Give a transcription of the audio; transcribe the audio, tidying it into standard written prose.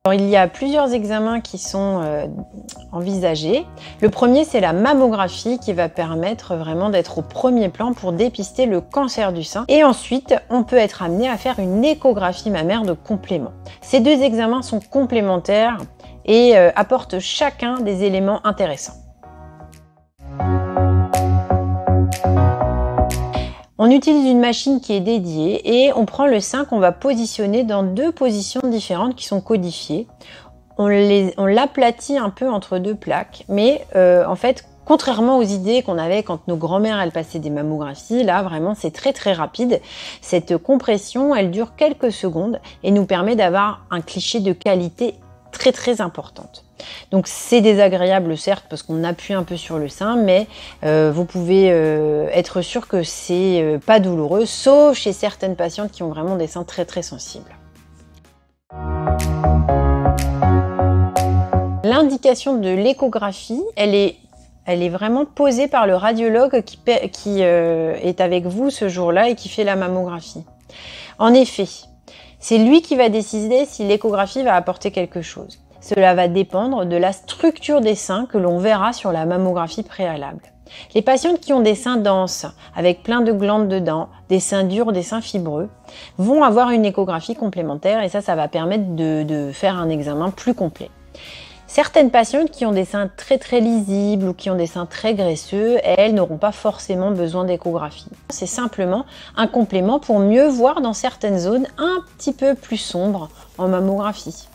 Alors, il y a plusieurs examens qui sont envisagés. Le premier, c'est la mammographie qui va permettre vraiment d'être au premier plan pour dépister le cancer du sein. Et ensuite, on peut être amené à faire une échographie mammaire de complément. Ces deux examens sont complémentaires et apportent chacun des éléments intéressants. On utilise une machine qui est dédiée et on prend le sein qu'on va positionner dans deux positions différentes qui sont codifiées. On l'aplatit un peu entre deux plaques, mais en fait, contrairement aux idées qu'on avait quand nos grands-mères elles passaient des mammographies, là vraiment c'est très rapide. Cette compression, elle dure quelques secondes et nous permet d'avoir un cliché de qualité très importante. Donc c'est désagréable certes parce qu'on appuie un peu sur le sein, mais vous pouvez être sûr que c'est pas douloureux, sauf chez certaines patientes qui ont vraiment des seins très sensibles. L'indication de l'échographie, elle est vraiment posée par le radiologue qui est avec vous ce jour-là et qui fait la mammographie. En effet, c'est lui qui va décider si l'échographie va apporter quelque chose. Cela va dépendre de la structure des seins que l'on verra sur la mammographie préalable. Les patientes qui ont des seins denses, avec plein de glandes dedans, des seins durs, des seins fibreux, vont avoir une échographie complémentaire et ça va permettre de faire un examen plus complet. Certaines patientes qui ont des seins très lisibles ou qui ont des seins très graisseux, elles n'auront pas forcément besoin d'échographie. C'est simplement un complément pour mieux voir dans certaines zones un petit peu plus sombres en mammographie.